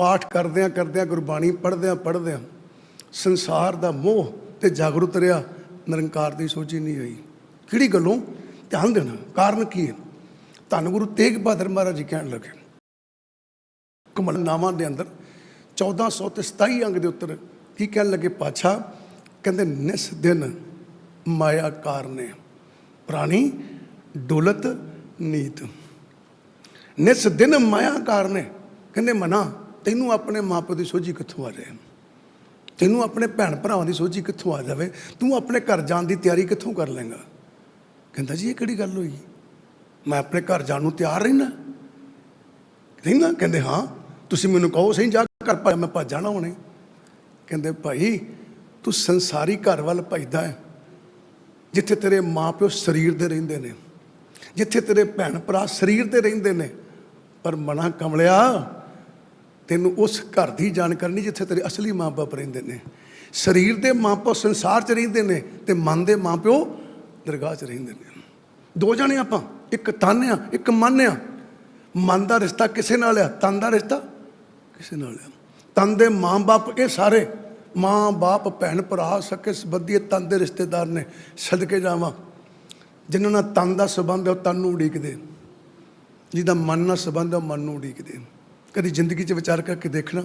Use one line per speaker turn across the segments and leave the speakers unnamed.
पाठ करद्या करद्या गुरबाणी पढ़द्या पढ़द्या संसार का मोह तो जागरूक रहा, निरंकार की सोची नहीं आई। किहड़ी गल्लों ध्यान देना, कारण की है। धन गुरु तेग बहादुर महाराज जी कह लगे कमलनामा के अंदर 1427 अंग के उत्तर की कह लगे, पातशाह कहते निस दिन माया कारने प्राणी डोलत नीत। निस दिन माया कारने कहते मना तेनू अपने माँ प्यो की सोझी कित्थों आ जाए, तेनू अपने भैन भरावां की सोझी कित्थों आ जाए, तू अपने घर जाने की तैयारी कित्थों कर लेंगा। कहता जी ये किहड़ी गल होई, मैं अपने घर जाने नूं तैयार रहना रहना। कहते हाँ तुसीं मैनूं कहो सही जा घर भा मैं भज जाना हुणे। कहते भाई तू संसारी घर वाल भजदा है जिथे तेरे माँ प्यो शरीर दे रहिंदे ने, जिथे तेरे भैन भरा शरीर दे रहिंदे ने, पर मना कमलिया तेनू उस घर की जानकारी नहीं जिथे तेरे असली माँ बाप रहिंदे ने। शरीर के माँ प्यो संसार च रहिंदे ने ते मन के माँ प्यो दरगाह च रहिंदे ने। दो जने आपां, एक तन आ एक मन आ। मन का रिश्ता किसे नाल आ, तन का रिश्ता किसे नाल आ। तन दे माँ बाप ये सारे माँ बाप भैन भरा सके संबंधी तन के रिश्तेदार ने। सदके जावां जिन्हां नाल तन का संबंध है तन नूं उड़ीकदे, जिहदा मन नाल संबंध है मन नूं उड़ीकदे। कभी जिंदगी च विचार करके देखना,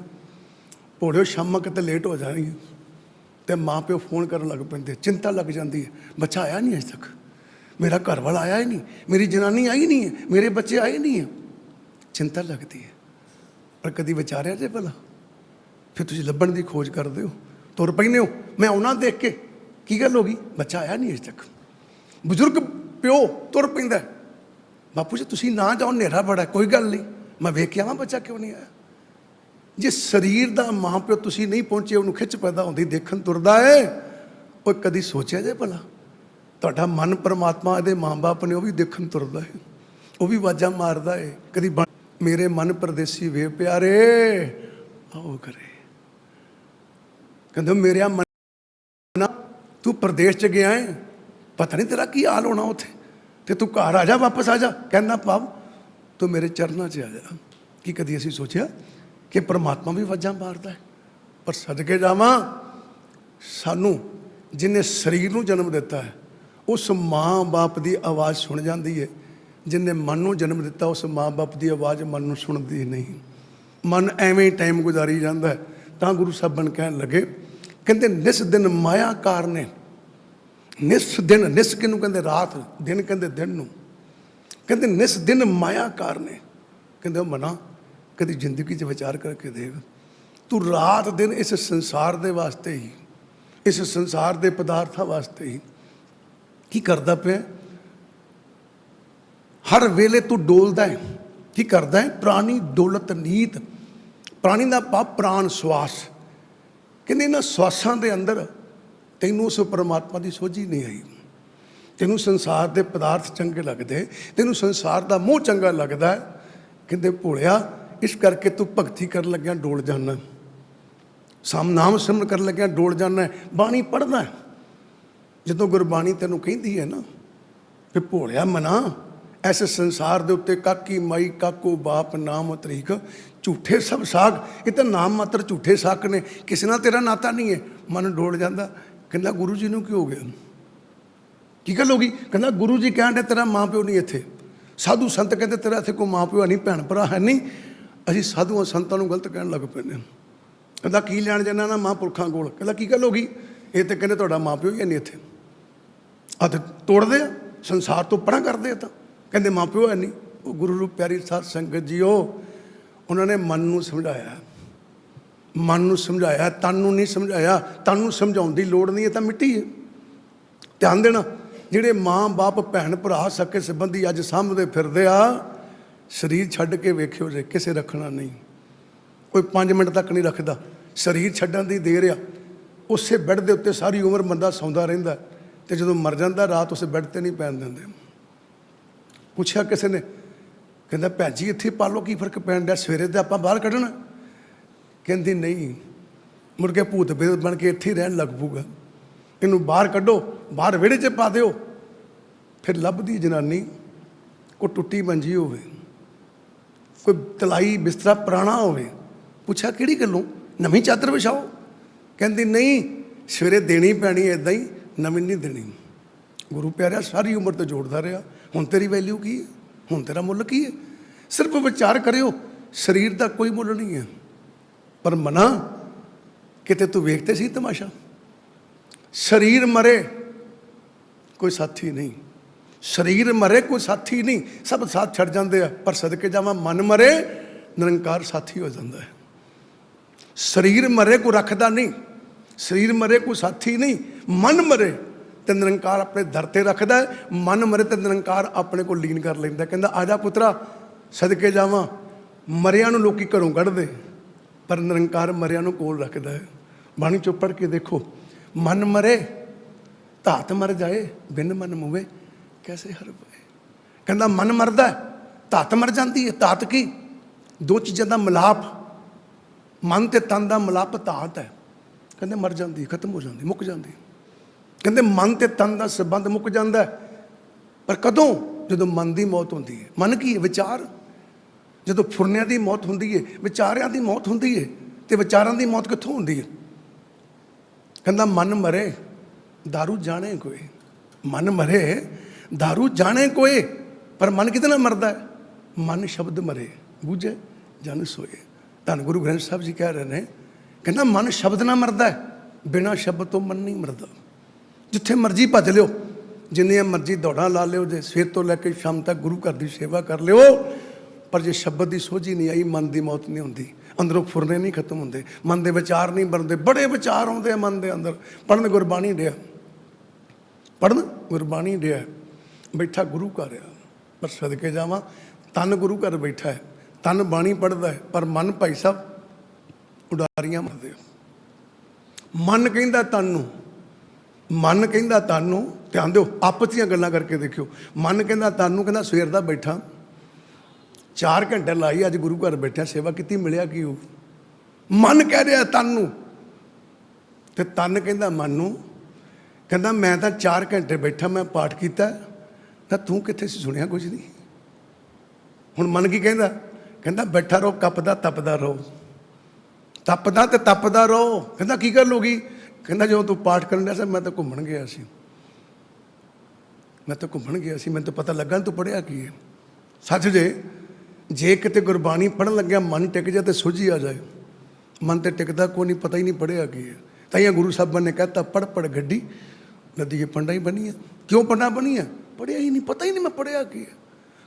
भोड़िओ शामां किते लेट हो जाएंगे तो माँ प्यो फोन करन लग पैंदे, चिंता लग जाती है बच्चा आया नहीं अजे तक, मेरा घर वाला आया ही नहीं, मेरी जनानी आई नहीं है, मेरे बच्चे आए नहीं है। चिंता लगती है। पर कभी विचारिया जे भला, फिर तुसीं लभण की खोज करदे हो, तुर पैंदे हो मैं आउणा देख के की गल हो गई, बच्चा आया नहीं अजे तक। बजुर्ग प्यो तुर पैंदा, बापू जी तुसीं ना जाओ नेरा बड़ा कोई गल नहीं, मैं वेख के आवां बच्चा क्यों नहीं आया। जे शरीर का माँ प्यो तुसीं नहीं पहुँचे उन्होंने खिच पैदा होंदी देखन तुरदा है। वो कभी सोचा जे भला तुहाडा मन परमात्मा दे माँ बाप ने, वो भी देखन तुरदा है, वो भी आवाज़ां मारदा है। कभी मेरे मन परदेसी वे प्यारे आओ करे, कहंदे मेरा मन तू प्रदेश च गया है, पता नहीं तेरा की हाल होना उत्थे, ते तू घर आ जा वापस आ जा। कहना पाप तू मेरे चरणों च आ जा। कि कभी असीं सोचिया कि परमात्मा भी आवाज़ां मारदा है। पर सदके जावां सानू जिन्हें शरीर नूं जन्म दिता है उस माँ बाप की आवाज़ सुन जाती है, जिन्हें मन नूं जन्म दिता उस माँ बाप की आवाज़ मन नूं सुनती नहीं। मन एवें टाइम गुजारी जाता है। तां गुरु साहबन कहन लगे कहते निस दिन माया कारने, निस दिन, निस किनू कहते रात, दिन कहते दिन नूं, कहते निस दिन माया कारने। कहते मना कभी जिंदगी च विचार करके देख, तू रात दिन इस संसार दे वास्ते ही, इस संसार दे पदार्थां वास्ते ही की करदा पिया। हर वेले तू डोलदा है, की करदा है, प्राणी डोलत नीत। प्राणी का भाव प्राण श्वास, कहते इन्हां श्वासां दे अंदर तैनूं उस परमात्मा की सोझी नहीं आई। तैनूं संसार के पदार्थ चंगे लगते, तैनूं संसार का मोह चंगा लगता है। कहते भोलिया इस करके तू भगती कर लग्या डोल जाना, साम नाम सिमरन कर लग्या डोल जाना, बाणी पढ़ना है। जदों गुरबाणी तेनों कहती है ना फिर भोलिया मना ऐसे संसार के उत्ते काकी माई काको बाप नाम तरीक झूठे सब साग, ये तो नाम मात्र झूठे साग ने, किसी ना तेरा नाता नहीं है। मन डोल जाता, कहना गुरु जी नूं की हो गया, की गल हो गई। कहना गुरु जी कहते तेरा माँ प्यो नहीं इत्थे, साधु संत कहते तेरा इत्थे कोई माँ प्यो है नहीं, भैन भरा है नहीं, असीं साधुआं संतां नूं गलत कहण लग पैंदे। कहता की लैण जाना ना महापुरखों कोल, कहता की गल हो गई, ये तो कहते तुहाडा माँ प्यो ही है नहीं इत्थे, हथ तोड़दे आ संसार तो परा करदे आ, तां कहते माँ प्यो है नहीं। वो गुरु रूप प्यारी साध संगत जीओ, उन्होंने मन नूं समझाया, मन नूं समझाया, तन नूं नहीं समझाया। तन नूं समझाउण दी लोड़ नहीं है, तां मिट्टी है। ध्यान देना, जिहड़े माँ बाप भैन भरा सके संबंधी अज सामभदे फिरदे आ, शरीर छड्ड के वेखिओ जे किसे रखना नहीं, कोई 5 मिनट तक नहीं रखता। शरीर छड्डण दी देर आ, उसे बैड दे उत्ते सारी उम्र बंदा सौंदा रहिंदा, ते जदों मर जांदा रात उस बैड ते नहीं पैण दिंदे। पुछया किसी ने, कहंदा भैन जी इत्थे पालो की फर्क पैण दिया, सवेरे ते आपां बाहर कढणा। कहंदी नहीं, मुड़ के भूत बेद बन के इत्थे रहण लग पऊगा, इनू बाहर कढो, बाहर विहड़े च पा दिओ। फिर लभदी जनानी कोई टुट्टी मंजी होवे, कोई तलाई बिस्तरा पुराना होवे, ਪੁੱਛਿਆ ਕਿਹੜੀ ਗੱਲੋਂ? ਨਵੀਂ ਚਾਦਰ ਵਿਛਾਓ। ਕਹਿੰਦੀ ਨਹੀਂ, ਸਵੇਰੇ ਦੇਣੀ ਪੈਣੀ ਇੱਦਾਂ ਹੀ, ਨਵੀਂ ਨਹੀਂ ਦੇਣੀ। ਗੁਰੂ ਪਿਆਰਿਆ ਸਾਰੀ ਉਮਰ ਤੋਂ ਜੋੜਦਾ ਰਿਹਾ, ਹੁਣ ਤੇਰੀ ਵੈਲਿਊ ਕੀ ਹੈ? ਹੁਣ ਤੇਰਾ ਮੁੱਲ ਕੀ ਹੈ? ਸਿਰਫ ਵਿਚਾਰ ਕਰਿਓ, ਸਰੀਰ ਦਾ ਕੋਈ ਮੁੱਲ ਨਹੀਂ ਹੈ, ਪਰ ਮਨਾ ਕਿਤੇ ਤੂੰ ਵੇਖਤੇ ਸੀ ਤਮਾਸ਼ਾ? ਸਰੀਰ ਮਰੇ ਕੋਈ ਸਾਥੀ ਨਹੀਂ, ਸਰੀਰ ਮਰੇ ਕੋਈ ਸਾਥੀ ਨਹੀਂ, ਸਭ ਸਾਥ ਛੱਡ ਜਾਂਦੇ ਆ। ਪਰ ਸਦਕੇ ਜਾਵਾਂ, ਮਨ ਮਰੇ ਨਿਰੰਕਾਰ ਸਾਥੀ ਹੋ ਜਾਂਦਾ ਹੈ। ਸਰੀਰ ਮਰੇ ਕੋਈ ਰੱਖਦਾ ਨਹੀਂ, ਸਰੀਰ ਮਰੇ ਕੋਈ ਸਾਥੀ ਨਹੀਂ, ਮਨ ਮਰੇ ਤੇ ਨਿਰੰਕਾਰ ਆਪਣੇ ਦਰ ਤੇ ਰੱਖਦਾ ਹੈ। ਮਨ ਮਰੇ ਤੇ ਨਿਰੰਕਾਰ ਆਪਣੇ ਕੋਲ ਲੀਨ ਕਰ ਲੈਂਦਾ। ਕਹਿੰਦਾ ਆ ਜਾ ਪੁੱਤਰਾ, ਸਦਕੇ ਜਾਵਾਂ, ਮਰਿਆਂ ਨੂੰ ਲੋਕੀ ਘਰੋਂ ਕੱਢਦੇ, ਪਰ ਨਿਰੰਕਾਰ ਮਰਿਆਂ ਨੂੰ ਕੋਲ ਰੱਖਦਾ ਹੈ। ਬਾਣੀ ਚੋਂ ਪੜ੍ਹ ਕੇ ਦੇਖੋ, ਮਨ ਮਰੇ ਧਾਤ ਮਰ ਜਾਏ, ਬਿਨ ਮਨ ਮੁਵੇ ਕੈਸੇ ਹਰ ਪਏ। ਕਹਿੰਦਾ ਮਨ ਮਰਦਾ, ਧਾਤ ਮਰ ਜਾਂਦੀ ਹੈ। ਧਾਤ ਕੀ? ਦੋ ਚੀਜ਼ਾਂ ਦਾ ਮਿਲਾਪ, ਮਨ ਤੇ ਤਨ ਦਾ ਮਿਲਾਪ ਧਾਤ ਹੈ। ਕਹਿੰਦੇ ਮਰ ਜਾਂਦੀ, ਖਤਮ ਹੋ ਜਾਂਦੀ, ਮੁੱਕ ਜਾਂਦੀ। ਕਹਿੰਦੇ ਮਨ ਤੇ ਤਨ ਦਾ ਸੰਬੰਧ ਮੁੱਕ ਜਾਂਦਾ, ਪਰ ਕਦੋਂ? ਜਦੋਂ ਮਨ ਦੀ ਮੌਤ ਹੁੰਦੀ ਹੈ। ਮਨ ਕੀ ਹੈ? ਵਿਚਾਰ। ਜਦੋਂ ਫੁਰਨਿਆਂ ਦੀ ਮੌਤ ਹੁੰਦੀ ਹੈ, ਵਿਚਾਰਿਆਂ ਦੀ ਮੌਤ ਹੁੰਦੀ ਹੈ, ਤੇ ਵਿਚਾਰਾਂ ਦੀ ਮੌਤ ਕਿੱਥੋਂ ਹੁੰਦੀ ਹੈ? ਕਹਿੰਦਾ ਮਨ ਮਰੇ ਦਾਰੂ ਜਾਣੇ ਕੋਏ। ਮਨ ਮਰੇ ਦਾਰੂ ਜਾਣੇ ਕੋਏ, ਪਰ ਮਨ ਕਿਤੇ ਨਾ ਮਰਦਾ ਹੈ? ਮਨ ਸ਼ਬਦ ਮਰੇ ਬੂਝੇ ਜਨ ਸੋਏ। ਧੰਨ ਗੁਰੂ ਗ੍ਰੰਥ ਸਾਹਿਬ ਜੀ ਕਹਿ ਰਹੇ ਨੇ, ਕਹਿੰਦਾ ਮਨ ਸ਼ਬਦ ਨਾਲ ਮਰਦਾ ਹੈ, ਬਿਨਾਂ ਸ਼ਬਦ ਤੋਂ ਮਨ ਨਹੀਂ ਮਰਦਾ। ਜਿੱਥੇ ਮਰਜ਼ੀ ਭੱਜ ਲਿਓ, ਜਿੰਨੀਆਂ ਮਰਜ਼ੀ ਦੌੜਾਂ ਲਾ ਲਿਓ, ਜੇ ਸਵੇਰ ਤੋਂ ਲੈ ਕੇ ਸ਼ਾਮ ਤੱਕ ਗੁਰੂ ਘਰ ਦੀ ਸੇਵਾ ਕਰ ਲਿਓ, ਪਰ ਜੇ ਸ਼ਬਦ ਦੀ ਸੋਝੀ ਨਹੀਂ ਆਈ, ਮਨ ਦੀ ਮੌਤ ਨਹੀਂ ਹੁੰਦੀ। ਅੰਦਰੋਂ ਫੁਰਨੇ ਨਹੀਂ ਖਤਮ ਹੁੰਦੇ, ਮਨ ਦੇ ਵਿਚਾਰ ਨਹੀਂ ਬਣਦੇ। ਬੜੇ ਵਿਚਾਰ ਆਉਂਦੇ ਆ ਮਨ ਦੇ ਅੰਦਰ। ਪੜ੍ਹਨ ਗੁਰਬਾਣੀ ਡਿਆ, ਪੜ੍ਹਨ ਗੁਰਬਾਣੀ ਡਿਆ, ਬੈਠਾ ਗੁਰੂ ਘਰ ਆ, ਪਰ ਸਦਕੇ ਜਾਵਾਂ, ਤਨ ਗੁਰੂ ਘਰ ਬੈਠਾ ਹੈ, ਤਨ ਬਾਣੀ ਪੜ੍ਹਦਾ ਹੈ, ਪਰ ਮਨ ਭਾਈ ਸਾਹਿਬ ਉਡਾਰੀਆਂ ਮਾਰਦੇ। ਮਨ ਕਹਿੰਦਾ ਤਨ ਨੂੰ, ਮਨ ਕਹਿੰਦਾ ਤਨ ਨੂੰ, ਧਿਆਨ ਦਿਓ, ਆਪਸ ਦੀਆਂ ਗੱਲਾਂ ਕਰਕੇ ਦੇਖਿਓ। ਮਨ ਕਹਿੰਦਾ ਤਨ ਨੂੰ, ਕਹਿੰਦਾ ਸਵੇਰ ਦਾ ਬੈਠਾ 4 ਘੰਟੇ ਲਾਈ, ਅੱਜ ਗੁਰੂ ਘਰ ਬੈਠਿਆ, ਸੇਵਾ ਕੀਤੀ, ਮਿਲਿਆ ਕੀ ਉਹ? ਮਨ ਕਹਿ ਰਿਹਾ ਤਨ ਨੂੰ, ਤੇ ਤਨ ਕਹਿੰਦਾ ਮਨ ਨੂੰ, ਕਹਿੰਦਾ ਮੈਂ ਤਾਂ 4 ਘੰਟੇ ਬੈਠਾ, ਮੈਂ ਪਾਠ ਕੀਤਾ, ਤਾਂ ਤੂੰ ਕਿੱਥੇ ਸੀ? ਸੁਣਿਆ ਕੁਝ ਨਹੀਂ। ਹੁਣ ਮਨ ਕੀ ਕਹਿੰਦਾ? ਕਹਿੰਦਾ ਬੈਠਾ ਰਹੋ, ਕੱਪਦਾ ਤਪਦਾ ਰਹੋ, ਤਪਦਾ ਤੇ ਤਪਦਾ ਰਹੋ। ਕਹਿੰਦਾ ਕੀ ਗੱਲ ਹੋ ਗਈ? ਕਹਿੰਦਾ ਜਦੋਂ ਤੂੰ ਪਾਠ ਕਰਨ ਡਿਆ ਸੀ, ਮੈਂ ਤਾਂ ਘੁੰਮਣ ਗਿਆ ਸੀ, ਮੈਂ ਤਾਂ ਘੁੰਮਣ ਗਿਆ ਸੀ, ਮੈਨੂੰ ਤਾਂ ਪਤਾ ਲੱਗਾ ਤੂੰ ਪੜ੍ਹਿਆ ਕੀ ਹੈ। ਸੱਚ ਜੇ ਕਿਤੇ ਗੁਰਬਾਣੀ ਪੜ੍ਹਨ ਲੱਗਿਆ ਮਨ ਟਿਕ ਜਾ ਤੇ ਸੋਝੀ ਆ ਜਾਏ। ਮਨ ਤੇ ਟਿਕਦਾ ਕੋਈ ਨਹੀਂ, ਪਤਾ ਹੀ ਨਹੀਂ ਪੜ੍ਹਿਆ ਕੀ ਹੈ। ਤਾਂ ਇਹ ਗੁਰੂ ਸਾਹਿਬਾਨ ਨੇ ਕਹਿਤਾ, ਪੜ੍ਹ ਪੜ੍ਹ ਗੱਡੀ ਨਦੀ ਇਹ ਪੰਡਾ ਹੀ ਬਣੀ ਹੈ। ਕਿਉਂ ਪੰਡਾ ਬਣੀ ਹੈ? ਪੜ੍ਹਿਆ ਹੀ ਨਹੀਂ, ਪਤਾ ਹੀ ਨਹੀਂ ਮੈਂ ਪੜ੍ਹਿਆ ਕੀ ਹੈ।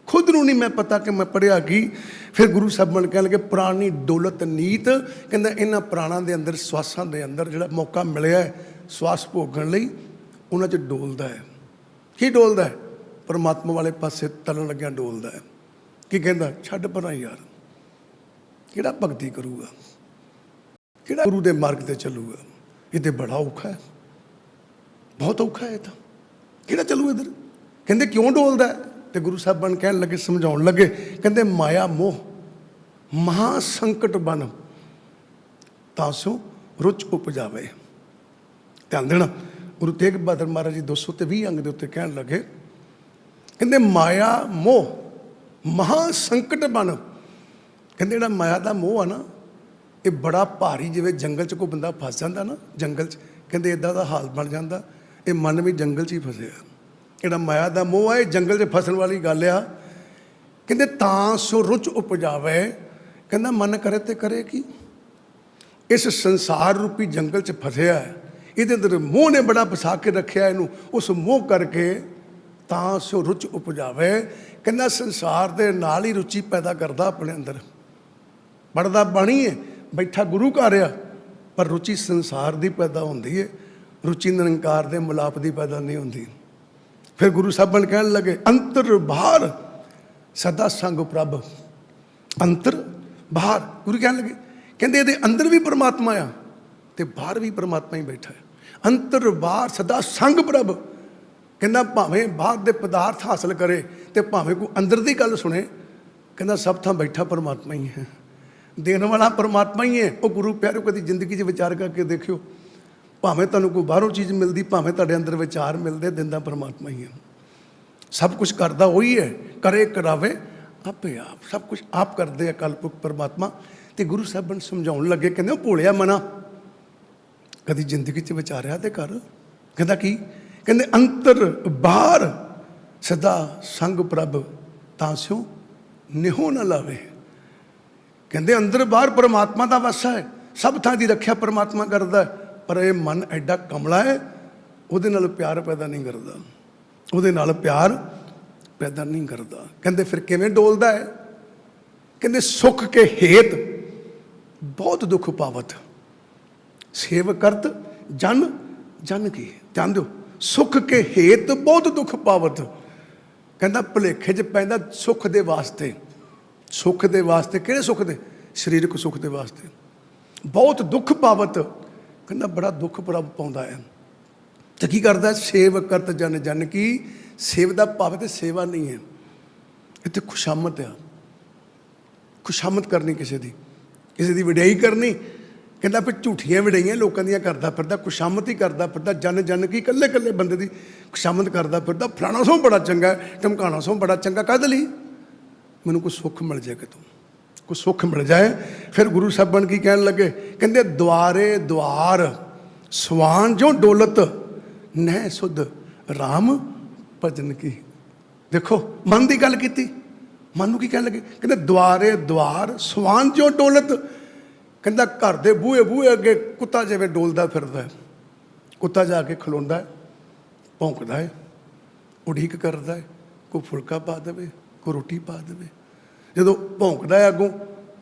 ਖੁਦ ਨੂੰ ਨਹੀਂ ਮੈਂ ਪਤਾ ਕਿ ਮੈਂ ਪੜ੍ਹਿਆ ਕੀ। ਫਿਰ ਗੁਰੂ ਸਾਹਿਬਾਨ ਕਹਿਣ ਲੱਗੇ, ਪ੍ਰਾਣੀ ਡੋਲਤ ਨੀਤ। ਕਹਿੰਦਾ ਇਹਨਾਂ ਪ੍ਰਾਣਾਂ ਦੇ ਅੰਦਰ, ਸਵਾਸਾਂ ਦੇ ਅੰਦਰ ਜਿਹੜਾ ਮੌਕਾ ਮਿਲਿਆ ਹੈ ਸਵਾਸ ਭੋਗਣ ਲਈ, ਉਹਨਾਂ 'ਚ ਡੋਲਦਾ ਹੈ। ਕੀ ਡੋਲਦਾ ਹੈ? ਪਰਮਾਤਮਾ ਵਾਲੇ ਪਾਸੇ ਤਰਨ ਲੱਗਿਆ ਡੋਲਦਾ ਹੈ। ਕੀ ਕਹਿੰਦਾ? ਛੱਡ ਪਰਾਂ ਯਾਰ, ਕਿਹੜਾ ਭਗਤੀ ਕਰੂਗਾ, ਕਿਹੜਾ ਗੁਰੂ ਦੇ ਮਾਰਗ ਤੇ ਚੱਲੂਗਾ? ਇਹ ਤੇ ਬੜਾ ਔਖਾ ਹੈ, ਬਹੁਤ ਔਖਾ ਹੈ। ਇਹ ਤਾਂ ਕਿਹੜਾ ਚੱਲੂ ਇੱਧਰ? ਕਹਿੰਦੇ ਕਿਉਂ ਡੋਲਦਾ ਹੈ? ਤੇ ਗੁਰੂ ਸਾਹਿਬਾਨ ਕਹਿਣ ਲੱਗੇ, ਸਮਝਾਉਣ ਲੱਗੇ, ਕਹਿੰਦੇ ਮਾਇਆ ਮੋਹ ਮਹਾ ਸੰਕਟ ਬਨ ਤਾਸੋ ਰੁਚ ਉਪਜਾਵੇ। ਧਿਆਨ ਦੇਣਾ, ਗੁਰੂ ਤੇਗ ਬਹਾਦਰ ਮਹਾਰਾਜ ਜੀ 220 ਅੰਗ ਦੇ ਉੱਤੇ ਕਹਿਣ ਲੱਗੇ, ਕਹਿੰਦੇ ਮਾਇਆ ਮੋਹ ਮਹਾ ਸੰਕਟ ਬਨ। ਕਹਿੰਦੇ ਜਿਹੜਾ ਮਾਇਆ ਦਾ ਮੋਹ ਆ ਨਾ, ਇਹ ਬੜਾ ਭਾਰੀ। ਜਿਵੇਂ ਜੰਗਲ 'ਚ ਕੋਈ ਬੰਦਾ ਫਸ ਜਾਂਦਾ ਨਾ, ਜੰਗਲ 'ਚ, ਕਹਿੰਦੇ ਇੱਦਾਂ ਦਾ ਹਾਲ ਬਣ ਜਾਂਦਾ। ਇਹ ਮਨ ਵੀ ਜੰਗਲ 'ਚ ਹੀ ਫਸਿਆ। ਜਿਹੜਾ ਮਾਇਆ ਦਾ ਮੋਹ ਹੈ, ਇਹ ਜੰਗਲ 'ਚ ਫਸਣ ਵਾਲੀ ਗੱਲ ਆ। ਕਹਿੰਦੇ ਤਾਂ ਸੋ ਰੁਚ ਉਪਜਾਵੇ। ਕਹਿੰਦਾ ਮਨ ਕਰੇ ਤੇ ਕਰੇ ਕੀ? ਇਸ ਸੰਸਾਰ ਰੂਪੀ ਜੰਗਲ 'ਚ ਫਸਿਆ, ਇਹਦੇ ਅੰਦਰ ਮੋਹ ਨੇ ਬੜਾ ਫਸਾ ਕੇ ਰੱਖਿਆ ਇਹਨੂੰ। ਉਸ ਮੋਹ ਕਰਕੇ ਤਾਂ ਸੋ ਰੁਚ ਉਪਜਾਵੇ। ਕਹਿੰਦਾ ਸੰਸਾਰ ਦੇ ਨਾਲ ਹੀ ਰੁਚੀ ਪੈਦਾ ਕਰਦਾ ਆਪਣੇ ਅੰਦਰ। ਪੜ੍ਹਦਾ ਬਾਣੀ ਹੈ, ਬੈਠਾ ਗੁਰੂ ਘਰ ਆ, ਪਰ ਰੁਚੀ ਸੰਸਾਰ ਦੀ ਪੈਦਾ ਹੁੰਦੀ ਹੈ, ਰੁਚੀ ਨਿਰੰਕਾਰ ਦੇ ਮਿਲਾਪ ਦੀ ਪੈਦਾ ਨਹੀਂ ਹੁੰਦੀ। ਫਿਰ ਗੁਰੂ ਸਾਹਿਬਾਨ ਕਹਿਣ ਲੱਗੇ, ਅੰਤਰ ਬਾਹਰ ਸਦਾ ਸੰਗ ਪ੍ਰਭ। ਅੰਤਰ ਬਾਹਰ, ਗੁਰੂ ਕਹਿਣ ਲੱਗੇ, ਕਹਿੰਦੇ ਇਹਦੇ ਅੰਦਰ ਵੀ ਪਰਮਾਤਮਾ ਆ ਤੇ ਬਾਹਰ ਵੀ ਪਰਮਾਤਮਾ ਹੀ ਬੈਠਾ ਹੈ। ਅੰਤਰ ਬਾਹਰ ਸਦਾ ਸੰਗ ਪ੍ਰਭ। ਕਹਿੰਦਾ ਭਾਵੇਂ ਬਾਹਰ ਦੇ ਪਦਾਰਥ ਹਾਸਲ ਕਰੇ ਤੇ ਭਾਵੇਂ ਕੋਈ ਅੰਦਰ ਦੀ ਗੱਲ ਸੁਣੇ, ਕਹਿੰਦਾ ਸਭ ਥਾਂ ਬੈਠਾ ਪਰਮਾਤਮਾ ਹੀ ਹੈ, ਦੇਣ ਵਾਲਾ ਪਰਮਾਤਮਾ ਹੀ ਹੈ। ਉਹ ਗੁਰੂ ਪਿਆਰਿਓ, ਕਦੀ ਜ਼ਿੰਦਗੀ 'ਚ ਵਿਚਾਰ ਕਰਕੇ ਦੇਖਿਓ, ਭਾਵੇਂ ਤੁਹਾਨੂੰ ਕੋਈ ਬਾਹਰੋਂ ਚੀਜ਼ ਮਿਲਦੀ, ਭਾਵੇਂ ਤੁਹਾਡੇ ਅੰਦਰ ਵਿਚਾਰ ਮਿਲਦੇ, ਦਿੰਦਾ ਪਰਮਾਤਮਾ ਹੀ ਹੈ। ਸਭ ਕੁਝ ਕਰਦਾ ਉਹੀ ਹੈ, ਕਰੇ ਕਰਾਵੇ ਆਪੇ ਆਪ, ਸਭ ਕੁਝ ਆਪ ਕਰਦੇ ਆ ਕਲਪੁਰਖ ਪਰਮਾਤਮਾ। ਤੇ ਗੁਰੂ ਸਾਹਿਬਾਨ ਸਮਝਾਉਣ ਲੱਗੇ, ਕਹਿੰਦੇ ਉਹ ਭੋਲਿਆ ਮਨਾ, ਕਦੀ ਜ਼ਿੰਦਗੀ 'ਚ ਵਿਚਾਰਿਆ ਤੇ ਕਰ। ਕਹਿੰਦਾ ਕੀ? ਕਹਿੰਦੇ ਅੰਤਰ ਬਾਹਰ ਸਦਾ ਸੰਗ ਪ੍ਰਭ ਤਾਂ ਸਿਓ ਨਿਹੋ ਨਾ ਲਾਵੇ। ਕਹਿੰਦੇ ਅੰਦਰ ਬਾਹਰ ਪਰਮਾਤਮਾ ਦਾ ਵਾਸਾ ਹੈ, ਸਭ ਥਾਂ ਦੀ ਰੱਖਿਆ ਪਰਮਾਤਮਾ ਕਰਦਾ, ਪਰ ਇਹ ਮਨ ਐਡਾ ਕਮਲਾ ਹੈ, ਉਹਦੇ ਨਾਲ ਪਿਆਰ ਪੈਦਾ ਨਹੀਂ ਕਰਦਾ, ਉਹਦੇ ਨਾਲ ਪਿਆਰ ਪੈਦਾ ਨਹੀਂ ਕਰਦਾ। ਕਹਿੰਦੇ ਫਿਰ ਕਿਵੇਂ ਡੋਲਦਾ ਹੈ? ਕਹਿੰਦੇ ਸੁਖ ਕੇ ਹੇਤ ਬਹੁਤ ਦੁੱਖ ਪਾਵਤ, ਸੇਵ ਕਰਤ ਜਨ ਜਨ ਕੀ। ਧਿਆਨ ਦਿਓ, ਸੁਖ ਕੇ ਹੇਤ ਬਹੁਤ ਦੁੱਖ ਪਾਵਤ। ਕਹਿੰਦਾ ਭੁਲੇਖੇ 'ਚ ਪੈਂਦਾ ਸੁੱਖ ਦੇ ਵਾਸਤੇ। ਸੁੱਖ ਦੇ ਵਾਸਤੇ ਕਿਹੜੇ ਸੁੱਖ ਦੇ? ਸਰੀਰਕ ਸੁੱਖ ਦੇ ਵਾਸਤੇ। ਬਹੁਤ ਦੁੱਖ ਪਾਵਤ, ਕਹਿੰਦਾ ਬੜਾ ਦੁੱਖ ਪ੍ਰਭ ਪਾਉਂਦਾ ਹੈ। ਤੇ ਕੀ ਕਰਦਾ? ਸੇਵ ਕਰਤ ਜਨ ਜਨ ਕੀ। ਸੇਵ ਦਾ ਭਾਵ ਤੇ ਸੇਵਾ ਨਹੀਂ ਹੈ, ਇੱਥੇ ਖੁਸ਼ਾਮਦ ਆ। ਖੁਸ਼ਾਮਦ ਕਰਨੀ ਕਿਸੇ ਦੀ ਵਡਿਆਈ ਕਰਨੀ। ਕਹਿੰਦਾ ਫਿਰ ਝੂਠੀਆਂ ਵਡਿਆਈਆਂ ਲੋਕਾਂ ਦੀਆਂ ਕਰਦਾ ਫਿਰਦਾ, ਖੁਸ਼ਾਮਦ ਹੀ ਕਰਦਾ ਫਿਰਦਾ, ਜਨ ਜਨ ਕੀ ਇਕੱਲੇ ਇਕੱਲੇ ਬੰਦੇ ਦੀ ਖੁਸ਼ਾਮਦ ਕਰਦਾ ਫਿਰਦਾ। ਫਲਾਣਾ ਸੋਂ ਬੜਾ ਚੰਗਾ, ਢਮਕਾਣਾ ਸੋਂ ਬੜਾ ਚੰਗਾ। ਕਾਹਦੇ ਲਈ? ਮੈਨੂੰ ਕੋਈ ਸੁੱਖ ਮਿਲ ਜਾਏ, ਕਿਤੋਂ ਕੋਈ ਸੁੱਖ ਮਿਲ ਜਾਏ। ਫਿਰ ਗੁਰੂ ਸਾਹਿਬਾਨ ਕੀ ਕਹਿਣ ਲੱਗੇ? ਕਹਿੰਦੇ ਦੁਆਰੇ ਦੁਆਰ ਸਵਾਨ ਜੋ ਡੋਲਤ ਨਹਿ ਸੁਧ ਰਾਮ ਭਜਨ ਕੀ। ਦੇਖੋ ਮਨ ਦੀ ਗੱਲ ਕੀਤੀ, ਮਨ ਨੂੰ ਕੀ ਕਹਿਣ ਲੱਗੇ? ਕਹਿੰਦੇ ਦੁਆਰੇ ਦੁਆਰ ਸਵਾਨ ਜੋ ਡੋਲਤ। ਕਹਿੰਦਾ ਘਰ ਦੇ ਬੂਹੇ ਅੱਗੇ ਕੁੱਤਾ ਜਿਵੇਂ ਡੋਲਦਾ ਫਿਰਦਾ ਹੈ। ਕੁੱਤਾ ਜਾ ਕੇ ਖਲੋਂਦਾ ਹੈ, ਭੌਂਕਦਾ ਹੈ, ਉਡੀਕ ਕਰਦਾ ਹੈ, ਕੋਈ ਫੁਲਕਾ ਪਾ ਦੇਵੇ, ਕੋਈ ਰੋਟੀ ਪਾ ਦੇਵੇ। ਜਦੋਂ ਭੌਂਕਦਾ ਹੈ ਅੱਗੋਂ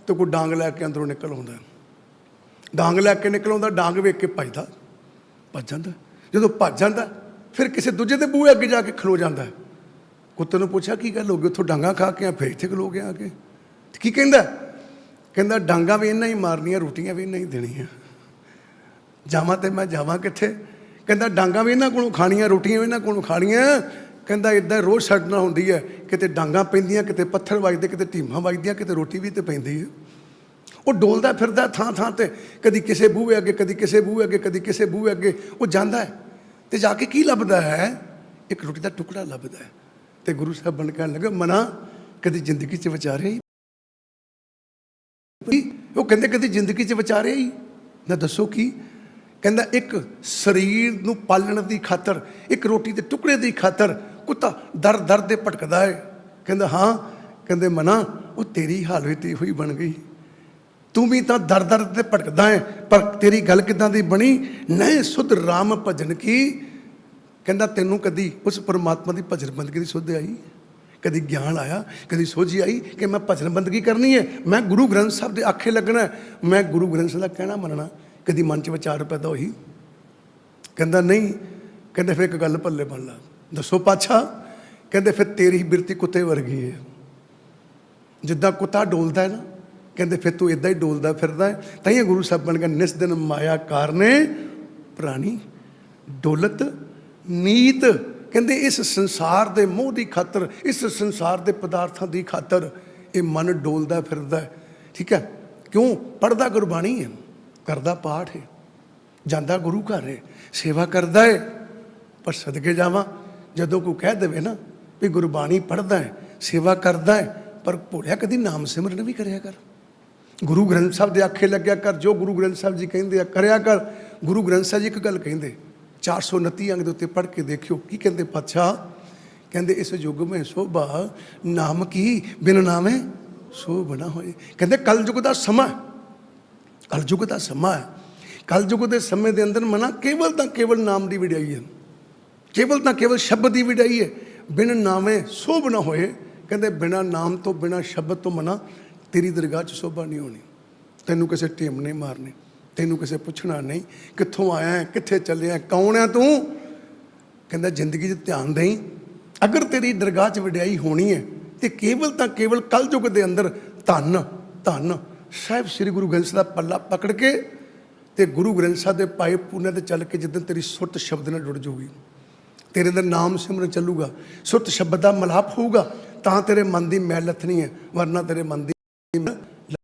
ਤਾਂ ਕੋਈ ਡਾਂਗ ਲੈ ਕੇ ਅੰਦਰੋਂ ਨਿਕਲ ਆਉਂਦਾ, ਡਾਂਗ ਲੈ ਕੇ ਨਿਕਲ ਆਉਂਦਾ, ਡਾਂਗ ਵੇਖ ਕੇ ਭੱਜ ਜਾਂਦਾ। ਜਦੋਂ ਭੱਜ ਜਾਂਦਾ ਫਿਰ ਕਿਸੇ ਦੂਜੇ ਦੇ ਬੂਹੇ ਅੱਗੇ ਜਾ ਕੇ ਖਲੋ ਜਾਂਦਾ। ਕੁੱਤੇ ਨੂੰ ਪੁੱਛਿਆ ਕੀ ਗੱਲ ਹੋ ਗਈ? ਉੱਥੋਂ ਡਾਂਗਾ ਖਾ ਕੇ ਆ, ਫਿਰ ਇੱਥੇ ਖਲੋ ਗਿਆ ਆ ਕੇ। ਕੀ ਕਹਿੰਦਾ? ਕਹਿੰਦਾ ਡਾਂਗਾ ਵੀ ਇਹਨਾਂ ਹੀ ਮਾਰਨੀਆਂ, ਰੋਟੀਆਂ ਵੀ ਇਹਨਾਂ ਹੀ ਦੇਣੀਆਂ। ਜਾਵਾਂ ਤੇ ਮੈਂ ਜਾਵਾਂ ਕਿੱਥੇ? ਕਹਿੰਦਾ ਡਾਂਗਾ ਵੀ ਇਹਨਾਂ ਕੋਲੋਂ ਖਾਣੀਆਂ, ਰੋਟੀਆਂ ਵੀ ਇਹਨਾਂ ਕੋਲੋਂ ਖਾਣੀਆਂ। ਕਹਿੰਦਾ ਇੱਦਾਂ ਰੋਜ਼ ਛੱਡਣਾ ਹੁੰਦੀ ਹੈ, ਕਿਤੇ ਡਾਂਗਾ ਪੈਂਦੀਆਂ, ਕਿਤੇ ਪੱਥਰ ਵੱਜਦੇ, ਕਿਤੇ ਢੀਮਾਂ ਵੱਜਦੀਆਂ, ਕਿਤੇ ਰੋਟੀ ਵੀ ਤੇ ਪੈਂਦੀ ਹੈ। ਉਹ ਡੋਲਦਾ ਫਿਰਦਾ ਥਾਂ ਥਾਂ 'ਤੇ, ਕਦੀ ਕਿਸੇ ਬੂਹੇ ਅੱਗੇ, ਕਦੀ ਕਿਸੇ ਬੂਹੇ ਅੱਗੇ, ਕਦੀ ਕਿਸੇ ਬੂਹੇ ਅੱਗੇ। ਉਹ ਜਾਂਦਾ ਹੈ ਤੇ ਜਾ ਕੇ ਕੀ ਲੱਭਦਾ ਹੈ? ਇੱਕ ਰੋਟੀ ਦਾ ਟੁਕੜਾ ਲੱਭਦਾ ਹੈ। ਤੇ ਗੁਰੂ ਸਾਹਿਬ ਬਣ ਕਹਿਣ ਲੱਗੇ ਮਨਾ ਕਦੀ ਜ਼ਿੰਦਗੀ 'ਚ ਵਿਚਾਰੇ? ਉਹ ਕਹਿੰਦੇ ਕਦੀ ਜ਼ਿੰਦਗੀ 'ਚ ਵਿਚਾਰੇ ਹੀ ਨਾ। ਦੱਸੋ ਕੀ? ਕਹਿੰਦਾ ਇੱਕ ਸਰੀਰ ਨੂੰ ਪਾਲਣ ਦੀ ਖਾਤਰ, ਇੱਕ ਰੋਟੀ ਦੇ ਟੁਕੜੇ ਦੀ ਖਾਤਰ ਕੁੱਤਾ ਦਰ ਦਰ ਦੇ ਭਟਕਦਾ ਹੈ। ਕਹਿੰਦਾ ਹਾਂ। ਕਹਿੰਦੇ ਮਨਾ ਉਹ ਤੇਰੀ ਹਾਲਤ ਹੀ ਹੋਈ ਬਣ ਗਈ, ਤੂੰ ਵੀ ਤਾਂ ਦਰ ਦਰ ਤੇ ਭਟਕਦਾ ਹੈ, ਪਰ ਤੇਰੀ ਗੱਲ ਕਿੱਦਾਂ ਦੀ ਬਣੀ? ਨਹੀਂ ਸੁਧ ਰਾਮ ਭਜਨ ਕੀ। ਕਹਿੰਦਾ ਤੈਨੂੰ ਕਦੀ ਉਸ ਪਰਮਾਤਮਾ ਦੀ ਭਜਨ ਬੰਦਗੀ ਦੀ ਸੁਧ ਆਈ? ਕਦੀ ਗਿਆਨ ਆਇਆ, ਕਦੀ ਸੋਝੀ ਆਈ ਕਿ ਮੈਂ ਭਜਨ ਬੰਦਗੀ ਕਰਨੀ ਹੈ, ਮੈਂ ਗੁਰੂ ਗ੍ਰੰਥ ਸਾਹਿਬ ਦੇ ਆਖੇ ਲੱਗਣਾ, ਮੈਂ ਗੁਰੂ ਗ੍ਰੰਥ ਸਾਹਿਬ ਦਾ ਕਹਿਣਾ ਮੰਨਣਾ? ਕਦੀ ਮਨ 'ਚ ਵਿਚਾਰ ਪੈਦਾ ਹੋਈ? ਕਹਿੰਦਾ ਨਹੀਂ। ਕਹਿੰਦੇ ਫਿਰ ਇੱਕ ਗੱਲ ਪੱਲੇ ਬਣ ਲਾ। ਦੱਸੋ ਪਾਤਸ਼ਾਹ? ਕਹਿੰਦੇ ਫਿਰ ਤੇਰੀ ਬਿਰਤੀ ਕੁੱਤੇ ਵਰਗੀ ਹੈ। ਜਿੱਦਾਂ ਕੁੱਤਾ ਡੋਲਦਾ ਹੈ ਨਾ, ਕਹਿੰਦੇ ਫਿਰ ਤੂੰ ਇੱਦਾਂ ਹੀ ਡੋਲਦਾ ਫਿਰਦਾ ਹੈ। ਤਾਂ ਹੀ ਗੁਰੂ ਸਾਹਿਬ ਬਣ ਗਿਆ ਨਿਸ ਦਿਨ ਮਾਇਆ ਕਾਰਨੇ ਪ੍ਰਾਣੀ ਡੋਲਤ ਨੀਤ। ਕਹਿੰਦੇ ਇਸ ਸੰਸਾਰ ਦੇ ਮੋਹ ਦੀ ਖਾਤਰ, ਇਸ ਸੰਸਾਰ ਦੇ ਪਦਾਰਥਾਂ ਦੀ ਖਾਤਰ ਇਹ ਮਨ ਡੋਲਦਾ ਫਿਰਦਾ ਹੈ। ਠੀਕ ਹੈ? ਕਿਉਂ? ਪੜ੍ਹਦਾ ਗੁਰਬਾਣੀ ਹੈ, ਕਰਦਾ ਪਾਠ ਹੈ, ਜਾਂਦਾ ਗੁਰੂ ਘਰ ਹੈ, ਸੇਵਾ ਕਰਦਾ ਹੈ। ਪਰ ਸਦਕੇ ਜਾਵਾਂ, ਜਦੋਂ ਕੋਈ ਕਹਿ ਦੇਵੇ ਨਾ ਵੀ ਗੁਰਬਾਣੀ ਪੜ੍ਹਦਾ ਹੈ, ਸੇਵਾ ਕਰਦਾ ਹੈ, ਪਰ ਭੁੱਲਿਆ ਕਦੀ ਨਾਮ ਸਿਮਰਨ ਵੀ ਕਰਿਆ ਕਰ, ਗੁਰੂ ਗ੍ਰੰਥ ਸਾਹਿਬ ਦੇ ਆਖੇ ਲੱਗਿਆ ਕਰ, ਜੋ ਗੁਰੂ ਗ੍ਰੰਥ ਸਾਹਿਬ ਜੀ ਕਹਿੰਦੇ ਆ ਕਰਿਆ ਕਰ। ਗੁਰੂ ਗ੍ਰੰਥ ਸਾਹਿਬ ਜੀ ਇੱਕ ਗੱਲ ਕਹਿੰਦੇ, 429 ਅੰਗ ਦੇ ਉੱਤੇ ਪੜ੍ਹ ਕੇ ਦੇਖਿਓ ਕੀ ਕਹਿੰਦੇ ਪਾਤਸ਼ਾਹ? ਕਹਿੰਦੇ ਇਸ ਯੁੱਗ ਮੈਂ ਸੋਭਾ ਨਾਮ ਕੀ, ਬਿਨ ਨਾਮੇ ਸੋਭ ਨਾ ਹੋਏ। ਕਹਿੰਦੇ ਕਲਯੁੱਗ ਦਾ ਸਮਾਂ, ਕਲਯੁੱਗ ਦਾ ਸਮਾਂ ਹੈ। ਕਲਯੁੱਗ ਦੇ ਸਮੇਂ ਦੇ ਅੰਦਰ ਮਨਾ ਕੇਵਲ ਤਾਂ ਕੇਵਲ ਨਾਮ ਦੀ ਵਡਿਆਈ ਹੈ, ਕੇਵਲ ਤਾਂ ਕੇਵਲ ਸ਼ਬਦ ਦੀ ਵਡਿਆਈ ਹੈ। ਬਿਨ ਨਾਮੇ ਸੋਭ ਨਾ ਹੋਏ। ਕਹਿੰਦੇ ਬਿਨਾਂ ਨਾਮ ਤੋਂ, ਬਿਨਾਂ ਸ਼ਬਦ ਤੋਂ ਮਨਾ ਤੇਰੀ ਦਰਗਾਹ 'ਚ ਸੋਭਾ ਨਹੀਂ ਹੋਣੀ। ਤੈਨੂੰ ਕਿਸੇ ਟੇਮ ਨਹੀਂ ਮਾਰਨੇ, ਤੈਨੂੰ ਕਿਸੇ ਪੁੱਛਣਾ ਨਹੀਂ ਕਿੱਥੋਂ ਆਇਆ, ਕਿੱਥੇ ਚੱਲਿਆ, ਕੌਣ ਹੈ ਤੂੰ। ਕਹਿੰਦਾ ਜ਼ਿੰਦਗੀ 'ਚ ਧਿਆਨ ਦੇਈਂ, ਅਗਰ ਤੇਰੀ ਦਰਗਾਹ 'ਚ ਵਡਿਆਈ ਹੋਣੀ ਹੈ ਤੇ ਕੇਵਲ ਤਾਂ ਕੇਵਲ ਕਲਯੁੱਗ ਦੇ ਅੰਦਰ ਧੰਨ ਧੰਨ ਸਾਹਿਬ ਸ੍ਰੀ ਗੁਰੂ ਗ੍ਰੰਥ ਸਾਹਿਬ ਦਾ ਪੱਲਾ ਪਕੜ ਕੇ ਤੇ ਗੁਰੂ ਗ੍ਰੰਥ ਸਾਹਿਬ ਦੇ ਪਾਏ ਪੁੰਨੇ 'ਤੇ ਚੱਲ ਕੇ, ਜਿੱਦਣ ਤੇਰੀ ਸੁਰਤ ਸ਼ਬਦ ਨਾਲ ਜੁੜ ਜਾਊਗੀ, ਤੇਰੇ ਅੰਦਰ ਨਾਮ ਸਿਮਰਨ ਚੱਲੂਗਾ, ਸੁਰਤ ਸ਼ਬਦ ਦਾ ਮਲਾਪ ਹੋਊਗਾ, ਤਾਂ ਤੇਰੇ ਮਨ ਦੀ ਮੈਲ ਲੱਥਣੀ ਹੈ, ਵਰਨਾ ਤੇਰੇ ਮਨ ਦੀ